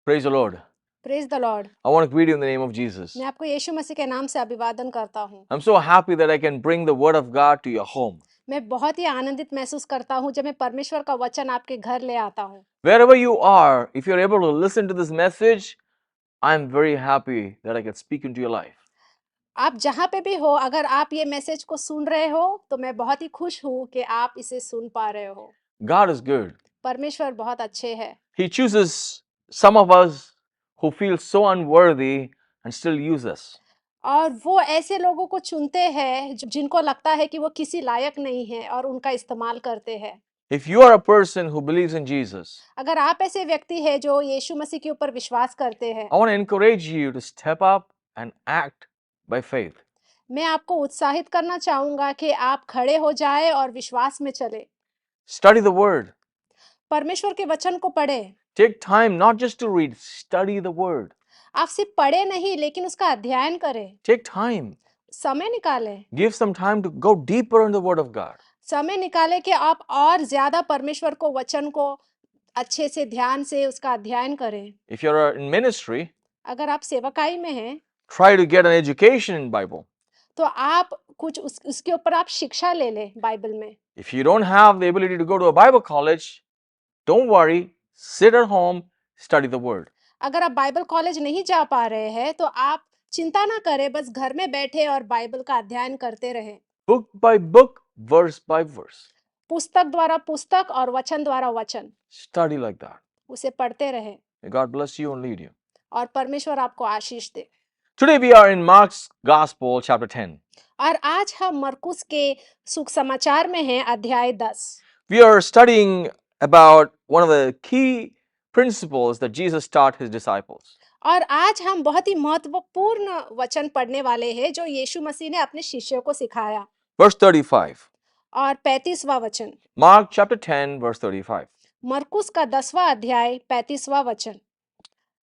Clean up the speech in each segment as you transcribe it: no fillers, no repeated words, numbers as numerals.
Praise the Lord. Praise the Lord. I want to greet you in the name of Jesus. मैं आपको यीशु मसीह के नाम से अभिवादन करता हूँ। I'm so happy that I can bring the Word of God to your home. मैं बहुत ही आनंदित महसूस करता हूँ जब मैं परमेश्वर का वचन आपके घर ले आता हूँ। Wherever you are, if you're able to listen to this message, I'm very happy that I can speak into your life. आप जहाँ पे भी हो, अगर आप ये मैसेज को सुन रहे हो तो मैं बहुत ही खुश हूँ कि आप इसे सुन पा रहे हो। God is good. परमेश्वर बहुत अच्छे हैं। He chooses some of us who feel so unworthy and still use us. और वो ऐसे लोगों को चुनते हैं जिनको लगता है कि वो किसी लायक नहीं है और उनका इस्तेमाल करते हैं। If you are a person who believes in Jesus, अगर आप ऐसे व्यक्ति हैं जो यीशु मसीह के ऊपर विश्वास करते हैं, I want to encourage you to step up and act by faith. मैं आपको उत्साहित करना चाहूंगा कि आप खड़े हो जाए और विश्वास में चले। Study the Word. परमेश्वर के वचन को पढ़े। Take time not just to read, study the Word. आप सिर्फ पढ़े नहीं लेकिन उसका अध्ययन करें। Take time. समय निकालें। Give some time to go deeper in the Word of God. समय निकालें कि आप और ज्यादा परमेश्वर को वचन को अच्छे से ध्यान से उसका अध्ययन करें। If you're in ministry, अगर आप सेवकाई में हैं try to get an education in Bible. तो आप कुछ उसके ऊपर आप शिक्षा ले लें बाइबल में। If you don't have the ability to go to a Bible college, don't worry, sit at home, study the Word. अगर आप बाइबल कॉलेज नहीं जा पा रहे हैं तो आप चिंता ना करें, बस घर में बैठे और बाइबल का अध्ययन करते रहें। Book by book, verse by verse. पुस्तक द्वारा पुस्तक और वचन द्वारा वचन Study like that. उसे पढ़ते रहें May God bless you and lead you. और परमेश्वर आपको आशीष दे। Today we are in Mark's Gospel, chapter 10. और आज हम मरकुस के सुख समाचार में हैं, अध्याय 10। We are studying about one of the key principles that Jesus taught his disciples. और आज हम बहुत ही महत्वपूर्ण वचन पढ़ने वाले हैं जो यीशु मसीह ने अपने शिष्यों को सिखाया। Verse 35. और 35वां वचन, Mark chapter 10, verse 35. मरकुस का 10वां अध्याय 35वां वचन।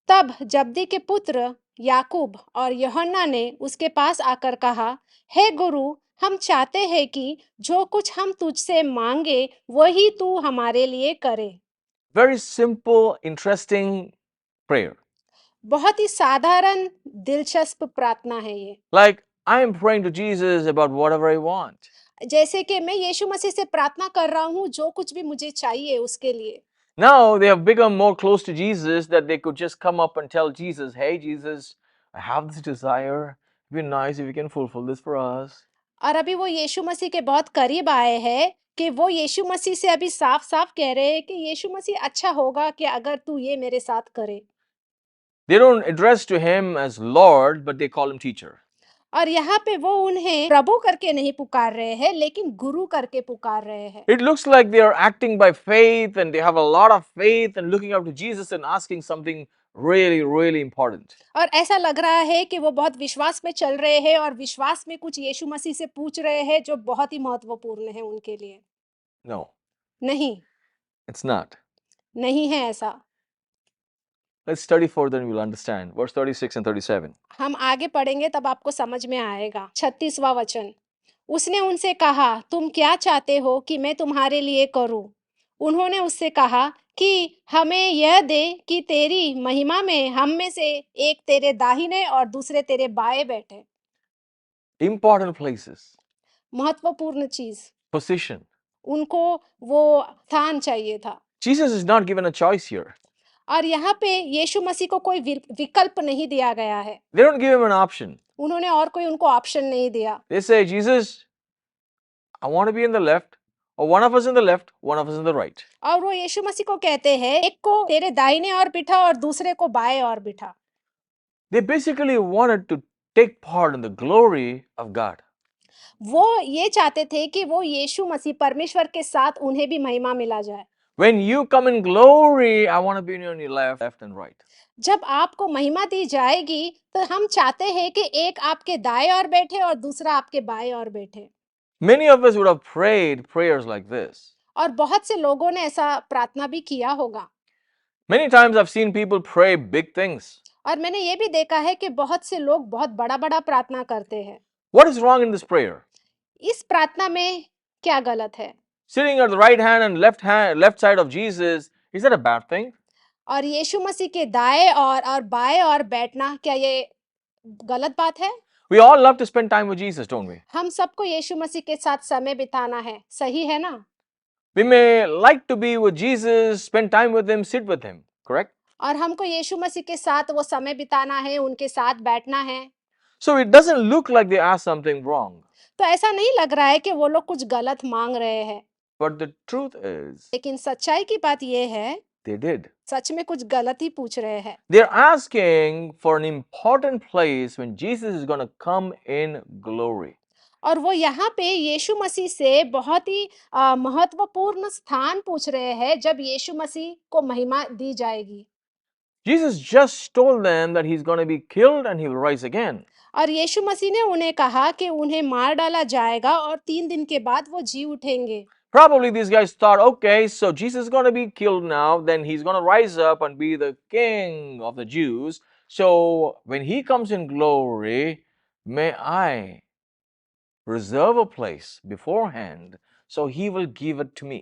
तब जब्दी के पुत्र याकूब और यूहन्ना ने उसके पास आकर कहा, हे गुरु, हम चाहते हैं कि जो कुछ हम तुझसे मांगे वही तू हमारे लिए करे। Very simple, interesting prayer. बहुत ही साधारण दिलचस्प प्रार्थना है ये। Like, I am praying to Jesus about whatever I want. जैसे कि मैं यीशु मसीह से प्रार्थना कर रहा हूँ जो कुछ भी मुझे चाहिए उसके लिए। Now they have become more close to Jesus that they could just come up and tell Jesus, hey, Jesus, I have this desire. It'd be nice if you can fulfill this for us. और अभी वो यीशु मसीह के बहुत करीब आए हैं कि वो यीशु मसीह से अभी साफ साफ कह रहे हैं कि यीशु मसीह, अच्छा होगा कि अगर तू ये मेरे साथ करे। They don't address to him as Lord, but they call him teacher. और यहाँ पे वो उन्हें प्रभु करके नहीं पुकार रहे हैं लेकिन गुरु करके पुकार रहे हैं। It looks like they are acting by faith and they have a lot of faith and looking up to Jesus and asking something really, really important. और ऐसा लग रहा है कि वो बहुत विश्वास में चल रहे हैं और विश्वास में कुछ यीशु मसीह से पूछ रहे हैं जो बहुत ही महत्वपूर्ण है उनके लिए। No, नहीं, it's not. नहीं है ऐसा। Let's study further and we'll understand. Verse 36 and 37. हम आगे पढ़ेंगे तब आपको समझ में आएगा। 36वां वचन, उसने उनसे कहा, तुम क्या चाहते हो कि मैं तुम्हारे लिए करूं? उन्होंने उससे कहा कि हमें यह दे कि तेरी महिमा में हम में से एक तेरे दाहिने और दूसरे तेरे बाएं बैठे। Important places, महत्वपूर्ण चीज, position. उनको वो स्थान चाहिए था। Jesus is not given a choice here. और यहाँ पे यीशु मसीह को कोई विकल्प नहीं दिया गया है। They don't give him an option. उन्होंने और कोई उनको ऑप्शन नहीं दिया। They say, Jesus, I want to be in the left, or one of us in the left, one of us in the right. और वो यीशु मसीह को कहते हैं, एक को तेरे दाहिने और बिठा और दूसरे को बाएं और बिठा। They basically wanted to take part in the glory of God. वो ये चाहते थे कि वो यीशु मसीह परमेश्वर के साथ उन्हें भी महिमा मिला जाए। When you come in glory, I want to be on your left and right. जब आपको महिमा दी जाएगी तो हम चाहते हैं कि एक आपके दाएं और बैठे और दूसरा आपके बाएं और बैठे। Many of us would have prayed prayers like this. और बहुत से लोगों ने ऐसा प्रार्थना भी किया होगा। Many times I've seen people pray big things. और मैंने ये भी देखा है कि बहुत से लोग बहुत बड़ा-बड़ा प्रार्थना करते हैं। What is wrong in this prayer? इस प्रार्थना में क्या गलत है? Sitting at the right hand and left side of Jesus, is that a bad thing? और यीशु मसीह के दाएं और बाएं और बैठना, क्या ये गलत बात है? We all love to spend time with Jesus, don't we? हम सबको यीशु मसीह के साथ समय बिताना है, सही है ना? We may like to be with Jesus, spend time with him, sit with him, correct? और हमको यीशु मसीह के साथ वो समय बिताना है, उनके साथ बैठना है। So it doesn't look like they asked something wrong. तो ऐसा नहीं लग रहा है कि वो लोग कुछ गलत मांग रहे हैं, But the truth is, लेकिन सच्चाई की बात ये है, they did. सच में कुछ गलत ही पूछ रहे हैं। They're asking for an important place when Jesus is going to come in glory. और वो यहाँ पे यीशु मसीह से बहुत ही महत्वपूर्ण स्थान पूछ रहे हैं जब यीशु मसीह को महिमा दी जाएगी। Jesus just told them that he's going to be killed and he will rise again. और यीशु मसीह ने उन्हें कहा कि उन्हें मार डाला जाएगा और 3 दिन के बाद वो जी उठेंगे। Probably these guys thought, okay, so Jesus is going to be killed now, then he's going to rise up and be the king of the Jews. So when he comes in glory, may I reserve a place beforehand so he will give it to me.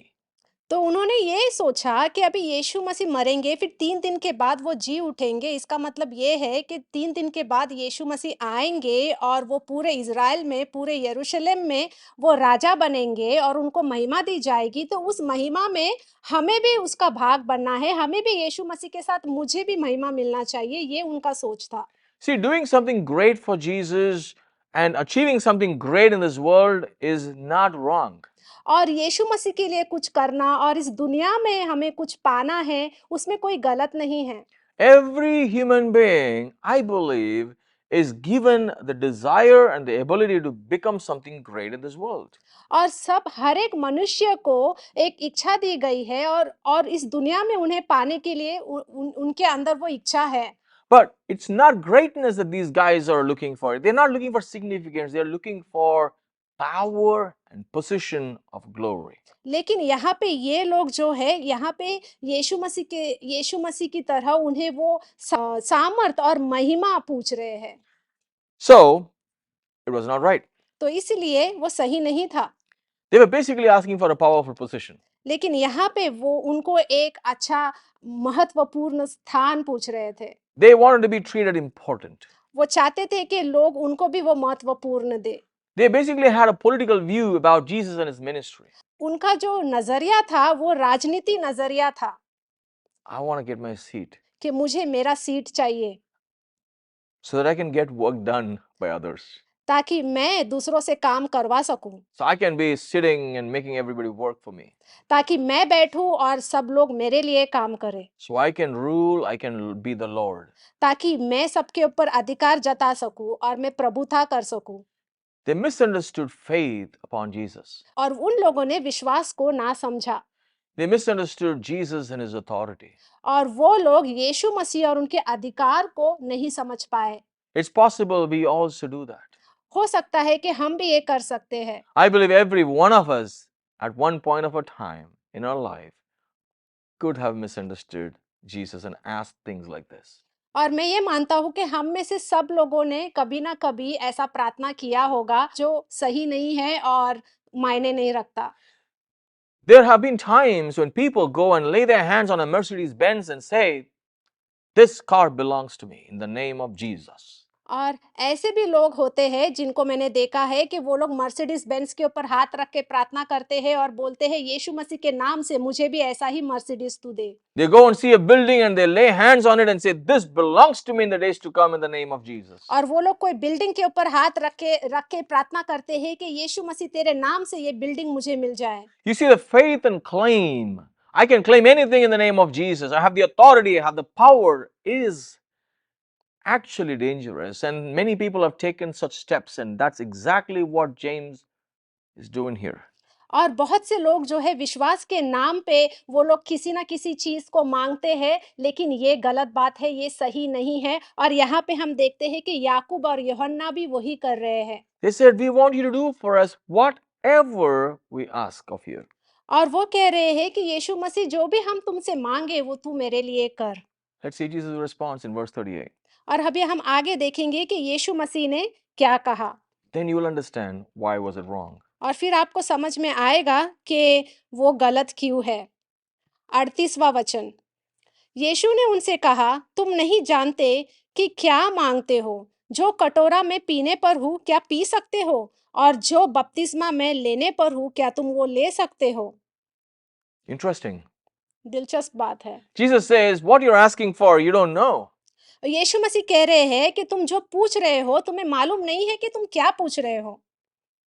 तो उन्होंने ये सोचा कि अभी यीशु मसीह मरेंगे, फिर 3 दिन के बाद वो जी उठेंगे। इसका मतलब ये है कि 3 दिन के बाद यीशु मसीह आएँगे और वो पूरे इज़राइल में, पूरे यरूशलेम में वो राजा बनेंगे और उनको महिमा दी जाएगी। तो उस महिमा में हमें भी उसका भाग बनना है, हमें भी यीशु मसीह के साथ मुझे भी महिमा मिलना चाहिए, ये उनका सोच था। See, doing something great for Jesus and achieving something great in this world is not wrong. और यीशु मसीह के लिए कुछ करना और इस दुनिया में हमें कुछ पाना है, उसमें कोई गलत नहीं है। Every human being, I believe, is given the desire and the ability to become something great in this world. और हर एक मनुष्य को एक इच्छा दी गई है और इस दुनिया में उन्हें पाने के लिए उनके अंदर वो इच्छा है। But it's not greatness that these guys are looking for. They're not looking for significance. They're looking for power and position of glory. लेकिन यहाँ पे ये लोग जो है, यहाँ पे यीशु मसीह की तरह उन्हें वो सामर्थ और महिमा पूछ रहे हैं। So, it was not right. तो इसलिए वो सही नहीं था। They were basically asking for a powerful position. लेकिन यहाँ पे वो उनको एक अच्छा महत्वपूर्ण स्थान पूछ रहे थे। They wanted to be treated important. वो चाहते थे कि लोग उनको भी वो महत्वपूर्ण दे। They basically had a political view about Jesus and his ministry. उनका जो नजरिया था वो राजनीति नजरिया था I want to get my seat कि मुझे मेरा सीट चाहिए so that I can get work done by others. ताकि मैं दूसरों से काम करवा सकूं, So I can be sitting and making everybody work for me. ताकि मैं बैठूं और सब लोग मेरे लिए काम करें, So I can rule, I can be the Lord. ताकि मैं सबके ऊपर अधिकार जता सकूं और मैं प्रभुता कर सकूं। They misunderstood faith upon Jesus. और उन लोगों ने विश्वास को ना समझा They misunderstood Jesus and his authority. और वो लोग यीशु मसीह और उनके अधिकार को नहीं समझ पाए। It's possible we also do that. हो सकता है कि हम भी ये कर सकते हैं। I believe every one of us at one point of a time in our life could have misunderstood Jesus and asked things like this. और मैं ये मानता हूँ कि हम में से सब लोगों ने कभी ना कभी ऐसा प्रार्थना किया होगा जो सही नहीं है और मायने नहीं रखता। There have been times when people go and lay their hands on a Mercedes Benz and say, "This car belongs to me in the name of Jesus." और ऐसे भी लोग होते हैं जिनको मैंने देखा है कि वो लोग मर्सिडीज बेंज के ऊपर हाथ रख के प्रार्थना करते हैं और बोलते हैं यीशु मसीह के नाम से मुझे भी ऐसा ही मर्सिडीज तू दे। They go and see a building and they lay hands on it and say, "This belongs to me in the days to come in the name of Jesus." और वो लोग कोई बिल्डिंग के ऊपर हाथ रख के प्रार्थना करते हैं कि यीशु मसीह तेरे नाम से ये बिल्डिंग मुझे मिल जाए। You see the faith and claim. I can claim anything in the name of Jesus. I have the authority, I have the power is actually dangerous, and many people have taken such steps, and that's exactly what James is doing here. और बहुत से लोग जो है विश्वास के नाम पे वो लोग किसी ना किसी चीज को मांगते हैं, लेकिन ये गलत बात है, ये सही नहीं है। और यहाँ पे हम देखते हैं कि याकूब और यूहन्ना भी वही कर रहे हैं। They said, "We want you to do for us whatever we ask of you." और वो कह रहे हैं कि यीशु मसीह जो भी हम तुमसे मांगे वो तू मेरे लिए कर। Let's see Jesus' response in verse 38. और अभी हम आगे देखेंगे कि यीशु मसीह ने क्या कहा। Then you will understand why was it wrong. और फिर आपको समझ में आएगा कि वो गलत क्यों है। 38वां वचन, यीशु ने उनसे कहा, तुम नहीं जानते कि क्या मांगते हो? जो कटोरा मैं पीने पर हूँ, क्या पी सकते हो? और जो बपतिस्मा मैं लेने पर हूँ, क्या तुम वो ले सकते हो? Interesting. दिलचस्प बात है। Jesus says, what you're asking for, you don't know. यीशु मसीह कह रहे हैं कि तुम जो पूछ रहे हो, तुम्हें मालूम नहीं है कि तुम क्या पूछ रहे हो।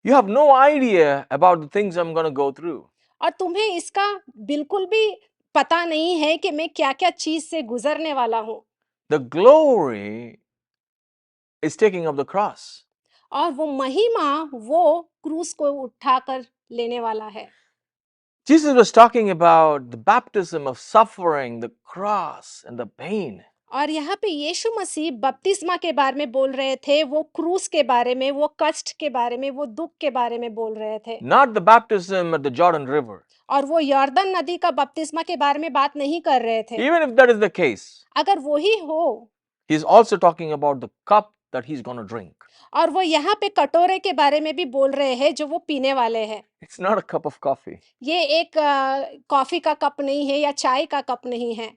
You have no idea about the things I'm going to go through. और तुम्हें इसका बिल्कुल भी पता नहीं है कि मैं क्या-क्या चीज़ से गुज़रने वाला हूँ। The glory is taking up the cross. और वो महिमा वो क्रूस को उठाकर लेने वाला है। Jesus was talking about the baptism of suffering, the cross, and the pain. और यहाँ पे यीशु मसीह बपतिस्मा के बारे में बोल रहे थे, वो क्रूस के बारे में, वो कष्ट के बारे में, वो दुःख के बारे में बोल रहे थे। Not the baptism at the Jordan River. और वो यरदन नदी का बपतिस्मा के बारे में बात नहीं कर रहे थे। Even if that is the case, अगर वो ही हो, he's also talking about the cup that he's going to drink. और वो यहाँ पे कटोरे के बारे में भी बोल रहे हैं जो वो पीने वाले हैं। It's not a cup of coffee. ये एक कॉफी का कप नहीं है या चाय का कप नहीं है।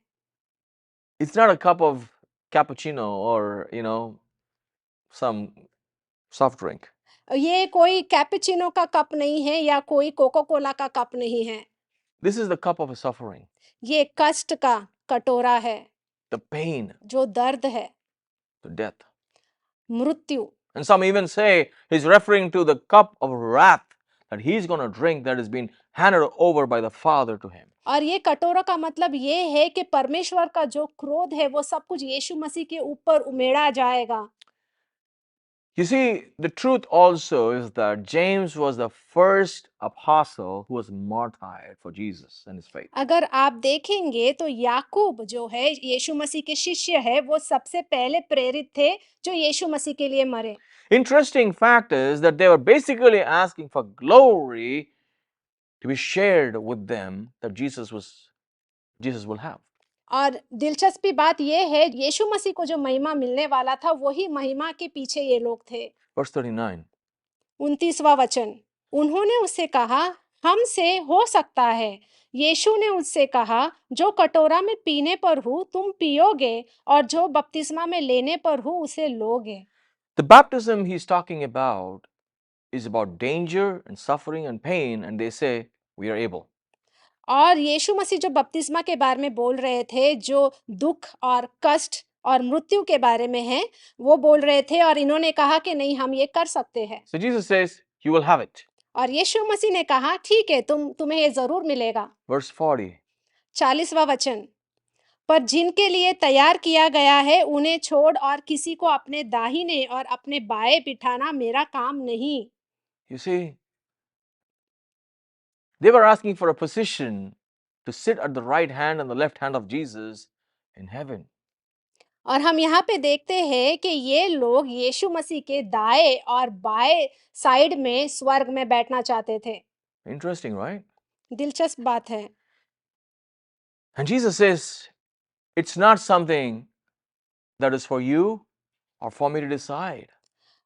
It's not a cup of cappuccino or, some soft drink. ये कोई कैपुचिनो का कप नहीं है या कोई कोका कोला का कप नहीं है। This is the cup of suffering, ये कष्ट का कटोरा है, the pain, जो दर्द है, the death. मृत्यु। And some even say he's referring to the cup of wrath that he's going to drink that has been handed over by the Father to him. और ये कटोरा का मतलब ये है कि परमेश्वर का जो क्रोध है वो सब कुछ यीशु मसीह के ऊपर उमेड़ा जाएगा। You see, the truth also is that James was the first apostle who was martyred for Jesus and his faith. अगर आप देखेंगे तो याकूब जो है यीशु मसीह के शिष्य है, वो सबसे पहले प्रेरित थे जो यीशु मसीह के लिए मरे। Interesting fact is that they were basically asking for glory to be shared with them that Jesus will have. और दिलचस्पी बात ये है, यीशु मसीह को जो महिमा मिलने वाला था, वही महिमा के पीछे ये लोग थे। Verse 39. 29वां वचन, उन्होंने उससे कहा, हमसे हो सकता है। यीशु ने उससे कहा, जो कटोरा में पीने पर हूँ, तुम पियोगे, और जो बपतिस्मा में लेने पर हूँ, उसे लोगे। The baptism he's talking about is about danger and suffering and pain, and they say, we are able. और यीशु मसीह जो बपतिस्मा के बारे में बोल रहे थे, जो दुख और कष्ट और मृत्यु के बारे में है, वो बोल रहे थे और इन्होंने कहा कि नहीं, हम ये कर सकते हैं। So Jesus says, you will have it. और यीशु मसीह ने कहा, ठीक है, तुम्हें ये जरूर मिलेगा। Verse 40. 40वां वचन, पर जिनके लिए तैयार किया गया है, उन्हें छोड़ और किसी को अपने दाहिने और अपने बाएं बिठाना मेरा काम नहीं। You see, they were asking for a position to sit at the right hand and the left hand of Jesus in heaven. और हम यहाँ पे देखते हैं कि ये लोग यीशु मसीह के दाएं और बाएं साइड में स्वर्ग में बैठना चाहते थे। Interesting, right? दिलचस्प बात है। And Jesus says, it's not something that is for you or for me to decide.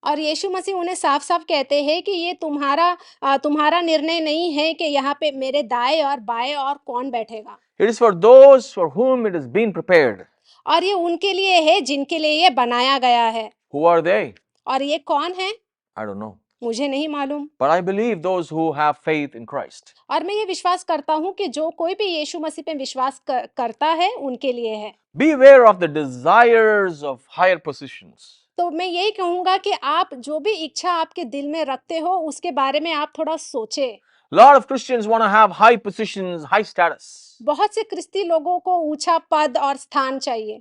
और यीशु मसीह उन्हें साफ-साफ कहते हैं कि ये तुम्हारा निर्णय नहीं है कि यहाँ पे मेरे दाएं और बाएं और कौन बैठेगा। It is for those for whom it has been prepared. और ये उनके लिए है जिनके लिए ये बनाया गया है। Who are they? और ये कौन है? I don't know. मुझे नहीं मालूम। But I believe those who have faith in Christ. और मैं ये विश्वास करता हूँ कि जो कोई भी यीशु मसीह पे विश्वास करता है, उनके लिए है। Beware of the desires of higher positions. तो मैं यही कहूँगा कि आप जो भी इच्छा आपके दिल में रखते हो, उसके बारे में आप थोड़ा सोचें। A lot of Christians want to have high positions, high status. बहुत से क्रिस्ती लोगों को ऊंचा पद और स्थान चाहिए।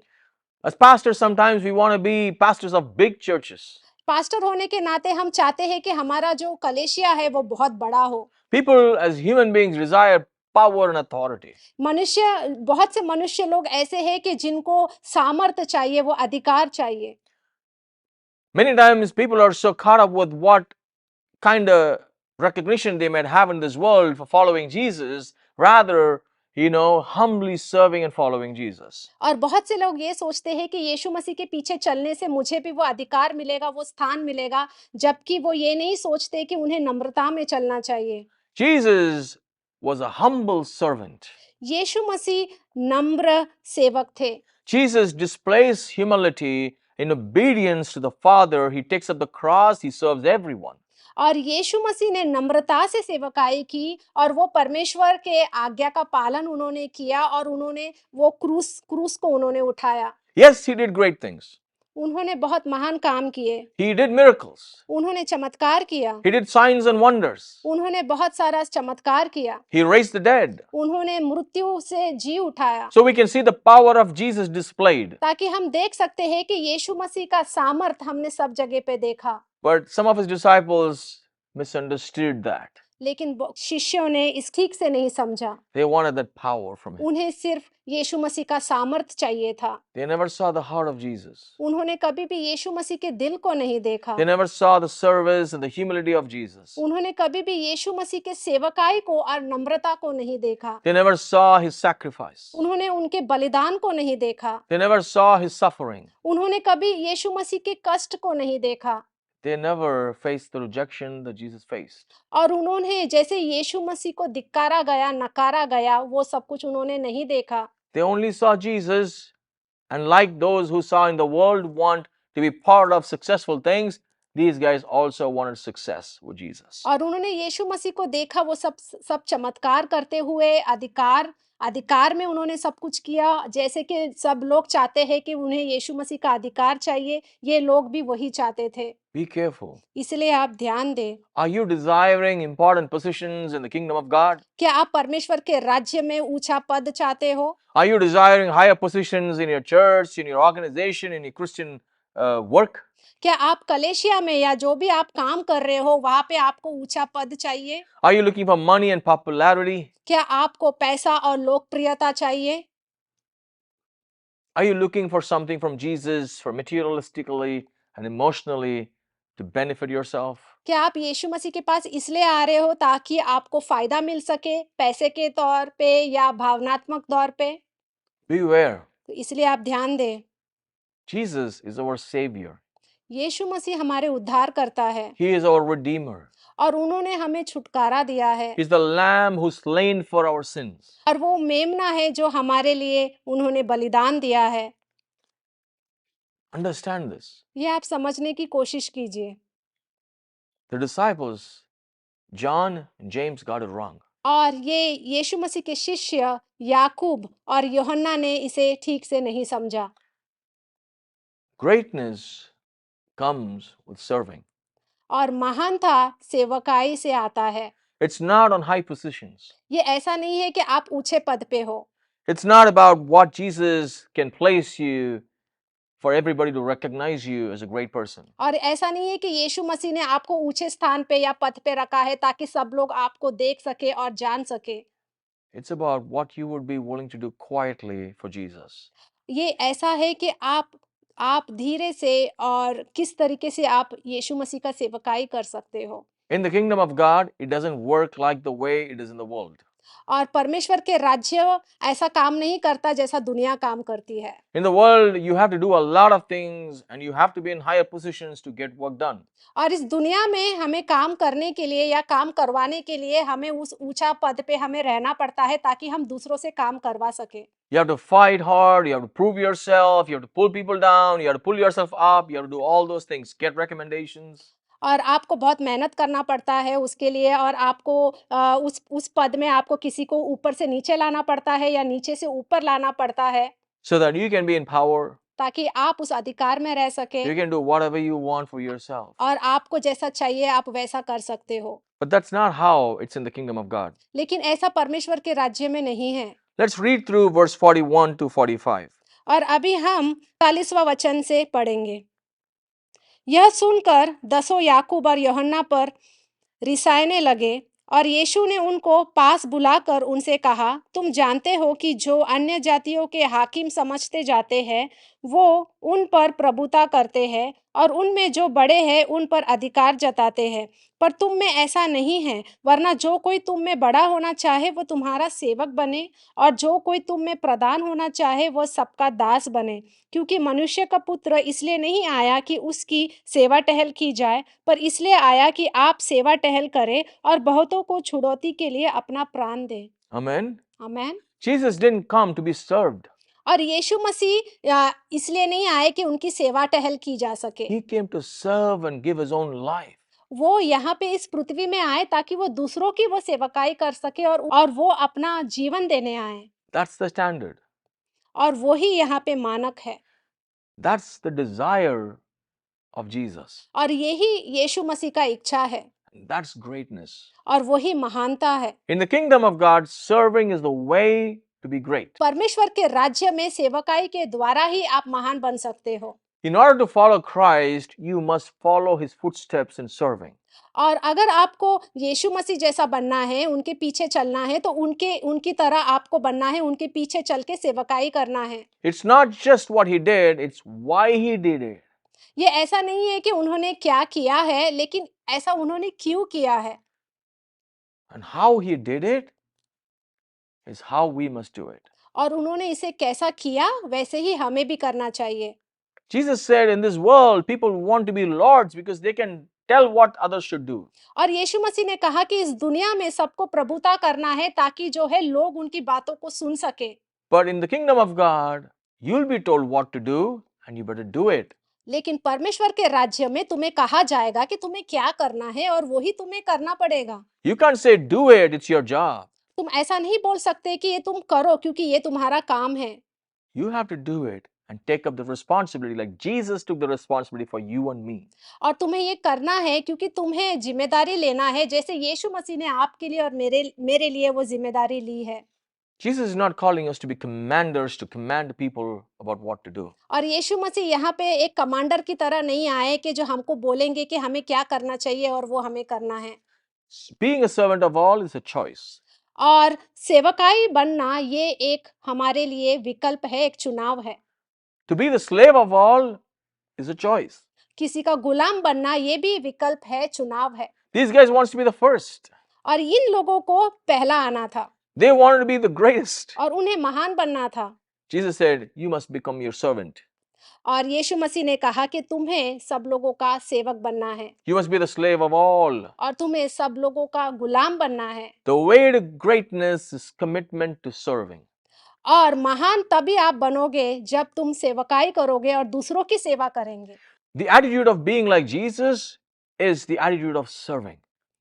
As pastors, sometimes we want to be pastors of big churches. Pastor होने के नाते हम चाहते हैं कि हमारा जो कलीसिया है वो बहुत बड़ा हो। People, as human beings, desire power and authority. बहुत से मनुष्य लोग ऐसे हैं कि जिनको सामर्थ्य चाहिए, वो अधिकार चाहिए। Many times, people are so caught up with what kind of recognition they might have in this world for following Jesus, rather, humbly serving and following Jesus. और बहुत से लोग ये सोचते हैं कि यीशु मसीह के पीछे चलने से मुझे भी वो अधिकार मिलेगा, वो स्थान मिलेगा, जबकि वो ये नहीं सोचते कि उन्हें नम्रता में चलना चाहिए। Jesus was a humble servant. यीशु मसीह नम्र सेवक थे। Jesus displays humility in obedience to the Father. He takes up the cross, he serves everyone. और यीशु मसीह ने नम्रता से सेवकाई की और वो परमेश्वर के आज्ञा का पालन उन्होंने किया और उन्होंने वो क्रूस को उन्होंने उठाया। Yes, he did great things. उन्होंने बहुत महान काम किए। He did miracles. उन्होंने चमत्कार किया। He did signs and wonders. उन्होंने बहुत सारा चमत्कार किया। He raised the dead. उन्होंने मृत्यु से जी उठाया। So we can see the power of Jesus displayed. ताकि हम देख सकते हैं कि यीशु मसीह का सामर्थ हमने सब जगह पे देखा। But some of his disciples misunderstood that. लेकिन शिष्यों ने इस ठीक से नहीं समझा। They wanted that power from him. उन्हें सिर्फ यीशु मसीह का सामर्थ चाहिए था। They never saw the heart of Jesus. उन्होंने कभी भी यीशु मसीह के दिल को नहीं देखा। They never saw the service and the humility of Jesus. उन्होंने कभी भी यीशु मसीह के सेवकाई को और नम्रता को नहीं देखा। They never saw his sacrifice. उन्होंने उनके बलिदान को नहीं देखा। They never saw his suffering. उन्होंने कभी यीशु मसीह के कष्ट को नहीं देखा। They never faced the rejection that Jesus faced. और उन्होंने जैसे यीशु मसीह को धिक्कारा गया, नकारा गया, वो सब कुछ उन्होंने नहीं देखा। They only saw Jesus, and like those who saw in the world want to be part of successful things, these guys also wanted success with Jesus. और उन्होंने यीशु मसीह को देखा, वो सब चमत्कार करते हुए अधिकार में उन्होंने सब कुछ किया, जैसे कि सब लोग चाहते हैं कि उन्हें यीशु मसीह का अधिकार चाहिए, ये लोग भी वही चाहते थे। Be careful. इसलिए आप ध्यान दें। Are you desiring important positions in the kingdom of God? क्या आप परमेश्वर के राज्य में ऊंचा पद चाहते हो? Are you desiring higher positions in your church, in your organization, in your Christian work? क्या आप कलेशिया में या जो भी आप काम कर रहे हो वहां पे आपको ऊंचा पद चाहिए? Are you looking for money and popularity? क्या आपको पैसा और लोकप्रियता चाहिए? Are you looking for something from Jesus for materialistically and emotionally to benefit yourself? क्या आप यीशु मसीह के पास इसलिए आ रहे हो ताकि आपको फायदा मिल सके, पैसे के तौर पे या भावनात्मक तौर पे? Beware. तो इसलिए आप ध्यान दें। Jesus is our Savior. यीशु मसीह हमारे उद्धार करता है He is our Redeemer. और उन्होंने हमें छुटकारा दिया है। He's the Lamb who's slain for our sins. और वो मेमना है जो हमारे लिए उन्होंने बलिदान दिया है। Understand this. ये आप समझने की कोशिश कीजिए। The disciples, John and James, got it wrong. और ये यीशु मसीह के शिष्य याकूब और यूहन्ना ने इसे ठीक से नहीं समझा। Greatness comes with serving. और महानता सेवकाई से आता है। It's not on high positions. ये ऐसा नहीं है कि आप ऊंचे पद पे हो। It's not about what Jesus can place you for everybody to recognize you as a great person. और ऐसा नहीं है कि यीशु मसीह ने आपको ऊंचे स्थान पे या पद पे रखा है ताकि सब लोग आपको देख सके और जान सके। It's about what you would be willing to do quietly for Jesus. ये ऐसा है कि आप धीरे से और किस तरीके से आप यीशु मसीह का सेवकाई कर सकते हो। In the kingdom of God, it doesn't work like the way it is in the world. और परमेश्वर के राज्य ऐसा काम नहीं करता जैसा दुनिया काम करती है। In the world, you have to do a lot of things and you have to be in higher positions to get work done. और इस दुनिया में हमें काम करने के लिए या काम करवाने के लिए हमें उस ऊंचा पद पे हमें रहना पड़ता है ताकि हम दूसरों से काम करवा सके। You have to fight hard, you have to prove yourself, you have to pull people down, you have to pull yourself up, you have to do all those things, get recommendations. और आपको बहुत मेहनत करना पड़ता है उसके लिए और आपको उस पद में आपको किसी को ऊपर से नीचे लाना पड़ता है या नीचे से ऊपर लाना पड़ता है So that you can be in power, ताकि आप उस अधिकार में रह सके you can do whatever you want for yourself. और आपको जैसा चाहिए आप वैसा कर सकते हो। But that's not how it's in the kingdom of God. लेकिन ऐसा परमेश्वर के राज्य में नहीं है। Let's read through verse 41 to 45. और अभी हम 40वां वचन से पढ़ेंगे। यह सुनकर 10 याकूब और यूहन्ना पर रिसाने लगे और यीशु ने उनको पास बुलाकर उनसे कहा, तुम जानते हो कि जो अन्य जातियों के हाकिम समझते जाते हैं वो उन पर प्रभुता करते हैं और उनमें जो बड़े हैं उन पर अधिकार जताते हैं, पर तुम में ऐसा नहीं है, वरना जो कोई तुम में बड़ा होना चाहे वो तुम्हारा सेवक बने, और जो कोई तुम में प्रधान होना चाहे वो सबका दास बने। क्योंकि मनुष्य का पुत्र इसलिए नहीं आया कि उसकी सेवा टहल की जाए, पर इसलिए आया कि आप सेवा टहल करें और बहुतों को छुड़ौती के लिए अपना प्राण दें। Amen. Amen. Jesus didn't come to be served. और यीशु मसीह इसलिए नहीं आए कि उनकी सेवा टहल की जा सके। He came to serve and give his own life. वो यहाँ पे इस पृथ्वी में आए ताकि वो दूसरों की वो सेवकाई कर सके और वो अपना जीवन देने आए। That's the standard. और वो ही यहाँ पे मानक है। That's the desire of Jesus. और यही यीशु मसीह का इच्छा है। That's greatness. और वही महानता है। In the kingdom of God, serving is the way to be great. परमेश्वर के राज्य में सेवकाई के द्वारा ही आप महान बन सकते हो। In order to follow Christ, you must follow his footsteps in serving. और अगर आपको यीशु मसीह जैसा बनना है, उनके पीछे चलना है, तो उनकी तरह आपको बनना है, उनके पीछे चल के सेवकाई करना है। It's not just what he did, it's why he did it. ये ऐसा नहीं है कि उन्होंने क्या किया है, लेकिन ऐसा उन्होंने क्यों किया है। And how he did it is how we must do it. और उन्होंने इसे कैसा किया, वैसे ही हमें भी करना चाहिए। Jesus said, in this world, people want to be lords because they can tell what others should do. और यीशु मसीह ने कहा कि इस दुनिया में सबको प्रभुता करना है ताकि जो है लोग उनकी बातों को सुन सके। But in the kingdom of God, you'll be told what to do and you better do it. लेकिन परमेश्वर के राज्य में तुम्हें कहा जाएगा कि तुम्हें क्या करना है और वही तुम्हें करना पड़ेगा। You can't say, do it, it's your job. तुम ऐसा नहीं बोल सकते कि ये तुम करो क्योंकि ये तुम्हारा काम है। You have to do it and take up the responsibility like Jesus took the responsibility for you and me. और तुम्हें ये करना है क्योंकि तुम्हें जिम्मेदारी लेना है, जैसे यीशु मसीह ने आपके लिए और मेरे लिए वो जिम्मेदारी ली है। Jesus is not calling us to be commanders to command people about what to do. और यीशु मसीह यहाँ पे एक कमांडर की तरह नहीं आए कि जो हमको बोलेंगे कि हमें क्या करना चाहिए और वो हमें करना है। Being a servant of all is a choice. और सेवकाई बनना ये एक हमारे लिए विकल्प है, एक चुनाव है। To be the slave of all is a choice. किसी का गुलाम बनना ये भी विकल्प है, चुनाव है। These guys wants to be the first. और इन लोगों को पहला आना था। They wanted to be the greatest. और उन्हें महान बनना था। Jesus said, you must become your servant. और यीशु मसीह ने कहा कि तुम्हें सब लोगों का सेवक बनना है। You must be the slave of all. और तुम्हें सब लोगों का गुलाम बनना है। The way to greatness is commitment to serving. और महान तभी आप बनोगे जब तुम सेवकाई करोगे और दूसरों की सेवा करेंगे। The attitude of being like Jesus is the attitude of serving.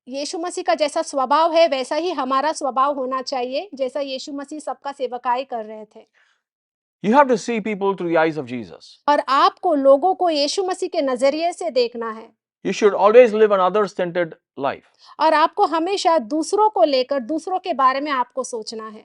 यीशु मसीह का जैसा स्वभाव है वैसा ही हमारा स्वभाव होना चाहिए, जैसा यीशु मसीह सबका सेवकाई कर रहे थे। You have to see people through the eyes of Jesus. और आपको लोगों को यीशु मसीह के नजरिए से देखना है। You should always live an other-centered life. और आपको हमेशा दूसरों को लेकर, दूसरों के बारे में आपको सोचना है।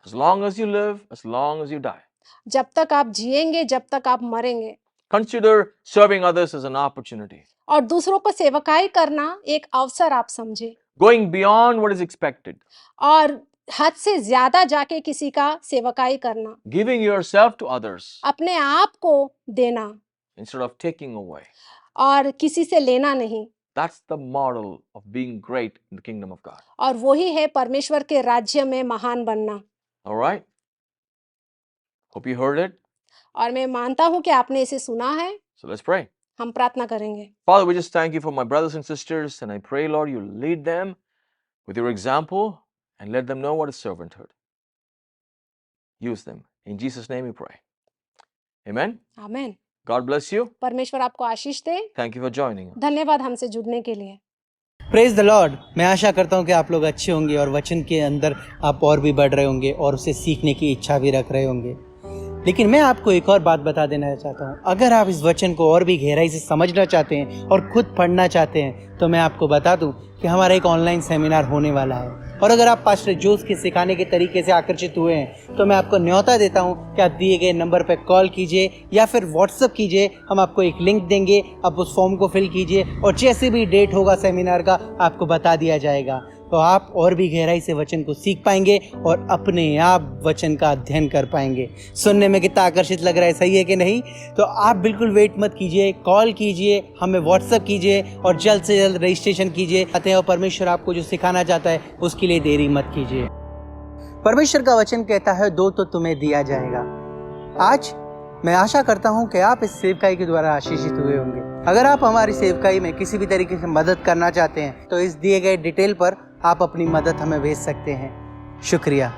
As long as you live, as long as you die. जब तक आप जिएंगे, जब तक आप मरेंगे। Consider serving others as an opportunity. और दूसरों को सेवकाई करना एक अवसर आप समझे। Going beyond what is expected. और हद से ज्यादा जाके किसी का सेवकाई करना। Giving yourself to others अपने आप को देना instead of taking away. और किसी से लेना नहीं। That's the model of being great in the kingdom of God. और वही है परमेश्वर के राज्य में महान बनना। All right? Hope you heard it. और मैं मानता हूं कि आपने इसे सुना है। So let's pray. हम प्रार्थना करेंगे। Father, we just thank you for my brothers and sisters, and I pray, Lord, you lead them with your example and let them know what is servanthood. Use them. In Jesus' name we pray. Amen. Amen. God bless you. परमेश्वर आपको आशीष दे। Thank you for joining us. धन्यवाद हमसे जुड़ने के लिए। Praise the Lord. मैं आशा करता हूँ कि आप लोग अच्छे होंगे और वचन के अंदर आप और भी बढ़ रहे होंगे और उसे सीखने की इच्छा भी रख रहे होंगे। लेकिन मैं आपको एक और बात बता देना चाहता हूँ, अगर आप इस वचन को और भी गहराई से समझना चाहते हैं और खुद पढ़ना चाहते हैं तो मैं आपको बता दूँ कि हमारा एक ऑनलाइन सेमिनार होने वाला है। और अगर आप पास्टर जोस के सिखाने के तरीके से आकर्षित हुए हैं तो मैं आपको न्योता देता हूं कि आप दिए गए नंबर पर कॉल कीजिए या फिर व्हाट्सएप कीजिए। हम आपको एक लिंक देंगे, आप उस फॉर्म को फिल कीजिए और जैसे भी डेट होगा सेमिनार का आपको बता दिया जाएगा। तो आप और भी गहराई से वचन को सीख पाएंगे और अपने आप वचन का अध्ययन कर पाएंगे। सुनने में कितना आकर्षित लग रहा है, सही है कि नहीं? तो आप बिल्कुल वेट मत कीजिए, कॉल कीजिए, हमें व्हाट्सएप कीजिए और जल्द से जल्द रजिस्ट्रेशन कीजिए आते हैं और परमेश्वर आपको जो सिखाना चाहता है उसके लिए देरी मत कीजिए। परमेश्वर का वचन कहता है, दो तो तुम्हें दिया जाएगा। आज मैं आशा करता हूं कि आप इस सेवकाई के द्वारा आशीषित हुए होंगे। अगर आप हमारी सेवकाई में किसी भी तरीके से मदद करना चाहते हैं तो इस दिए गए डिटेल पर आप अपनी मदद हमें भेज सकते हैं। शुक्रिया।